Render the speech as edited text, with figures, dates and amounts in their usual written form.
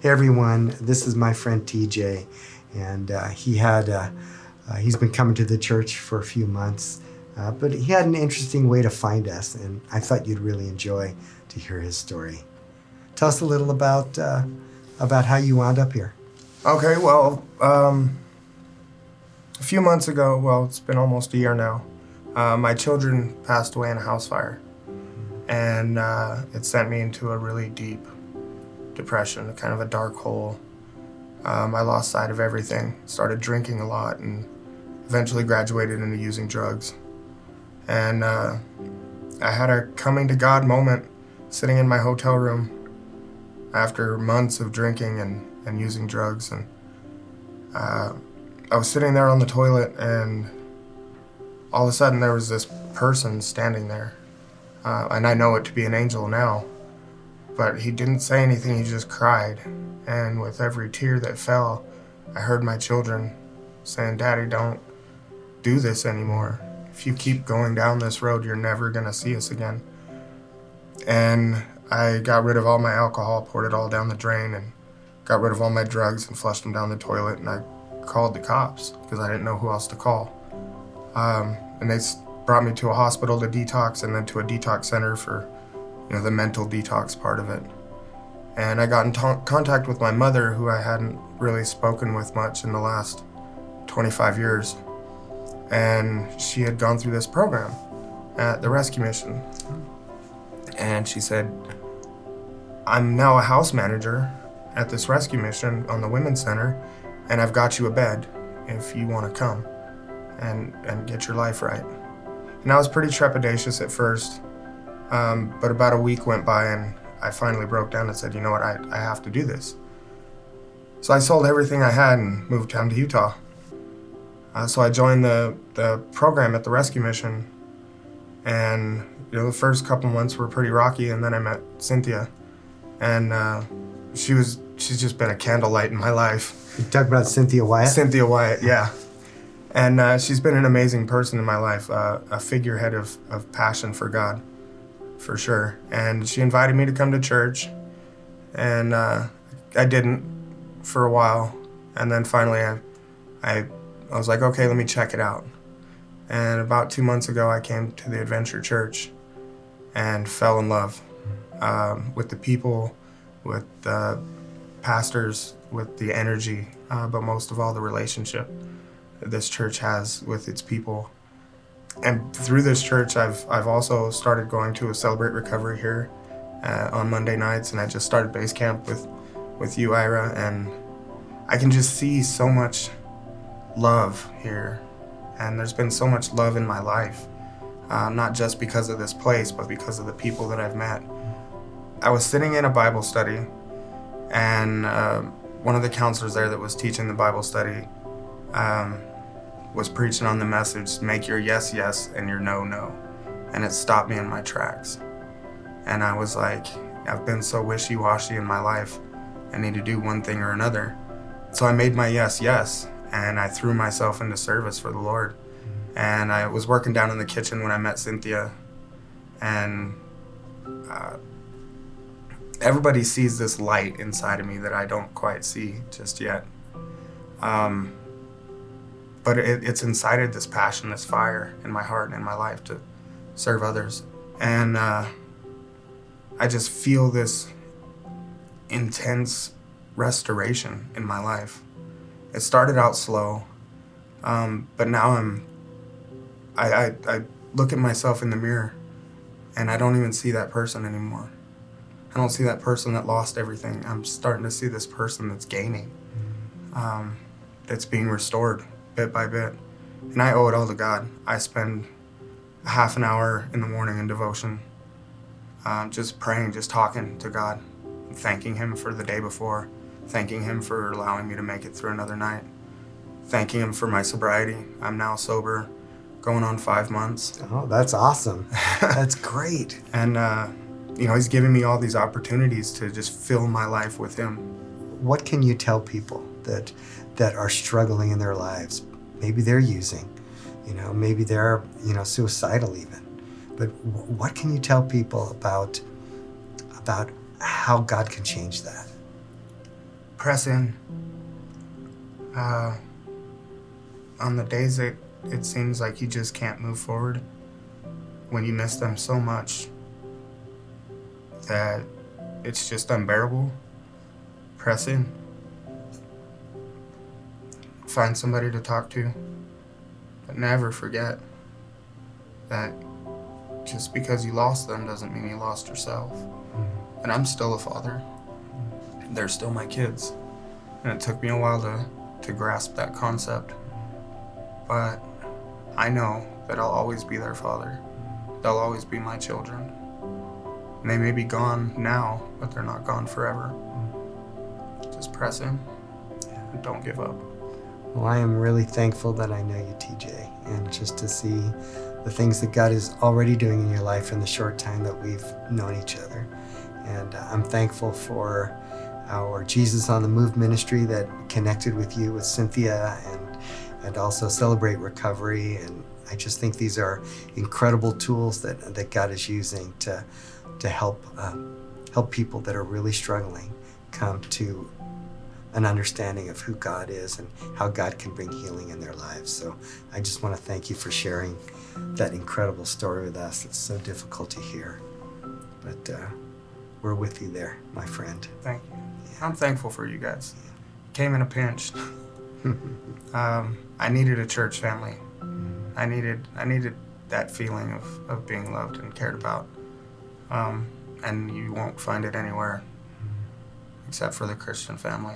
Hey everyone, this is my friend TJ, and he's been coming to the church for a few months, but he had an interesting way to find us, and I thought you'd really enjoy to hear his story. Tell us a little about how you wound up here. Okay, well, a few months ago, well, it's been almost a year now, my children passed away in a house fire, and it sent me into a really deep depression, kind of a dark hole. I lost sight of everything, started drinking a lot, and eventually graduated into using drugs. And I had a coming to God moment sitting in my hotel room after months of drinking and using drugs. And I was sitting there on the toilet, and all of a sudden there was this person standing there. And I know it to be an angel now. But he didn't say anything, he just cried. And with every tear that fell, I heard my children saying, "Daddy, don't do this anymore. If you keep going down this road, you're never gonna see us again." And I got rid of all my alcohol, poured it all down the drain, and got rid of all my drugs and flushed them down the toilet, and I called the cops because I didn't know who else to call. And they brought me to a hospital to detox, and then to a detox center for the mental detox part of it. And I got in contact with my mother, who I hadn't really spoken with much in the last 25 years. And she had gone through this program at the rescue mission. And she said, "I'm now a house manager at this rescue mission on the women's center, and I've got you a bed if you want to come and get your life right." And I was pretty trepidatious at first. But about a week went by, and I finally broke down and said, "You know what, I have to do this." So I sold everything I had and moved down to Utah. So I joined the program at the rescue mission, and the first couple months were pretty rocky, and then I met Cynthia, and she's just been a candlelight in my life. You talk about Cynthia Wyatt? Cynthia Wyatt, yeah. And she's been an amazing person in my life, a figurehead of passion for God. For sure. And she invited me to come to church, and I didn't for a while, and then finally I was like, okay, let me check it out. And about 2 months ago I came to the Adventure Church and fell in love with the people, with the pastors, with the energy, but most of all the relationship that this church has with its people. And through this church, I've also started going to a Celebrate Recovery here on Monday nights, and I just started base camp with you, Ira, and I can just see so much love here. And there's been so much love in my life, not just because of this place, but because of the people that I've met. I was sitting in a Bible study, and one of the counselors there that was teaching the Bible study was preaching on the message, "Make your yes, yes, and your no, no." And it stopped me in my tracks. And I was like, I've been so wishy-washy in my life. I need to do one thing or another. So I made my yes, yes, and I threw myself into service for the Lord. And I was working down in the kitchen when I met Cynthia, and everybody sees this light inside of me that I don't quite see just yet. But it's incited this passion, this fire in my heart and in my life to serve others. And I just feel this intense restoration in my life. It started out slow, but now I look at myself in the mirror, and I don't even see that person anymore. I don't see that person that lost everything. I'm starting to see this person that's gaining, that's being restored bit by bit. And I owe it all to God. I spend a half an hour in the morning in devotion, just praying, just talking to God, thanking Him for the day before, thanking Him for allowing me to make it through another night, thanking Him for my sobriety. I'm now sober, going on 5 months. Oh, that's awesome. That's great. And He's giving me all these opportunities to just fill my life with Him. What can you tell people that are struggling in their lives? Maybe they're using, maybe they're, suicidal even. But what can you tell people about how God can change that? press in. On the days that it seems like you just can't move forward, when you miss them so much that it's just unbearable, press in. Find somebody to talk to, but never forget that just because you lost them doesn't mean you lost yourself. And I'm still a father. They're still my kids. And it took me a while to grasp that concept. But I know that I'll always be their father. They'll always be my children. And they may be gone now, but they're not gone forever. Just press in and don't give up. Well, I am really thankful that I know you, TJ, and just to see the things that God is already doing in your life in the short time that we've known each other. And I'm thankful for our Jesus on the Move ministry that connected with you, with Cynthia, and also Celebrate Recovery. And I just think these are incredible tools that God is using to help people that are really struggling come to an understanding of who God is and how God can bring healing in their lives. So I just want to thank you for sharing that incredible story with us. It's so difficult to hear, but we're with you there, my friend. Thank you. I'm thankful for you guys. Came in a pinch. I needed a church family. I needed that feeling of being loved and cared about. And you won't find it anywhere except for the Christian family.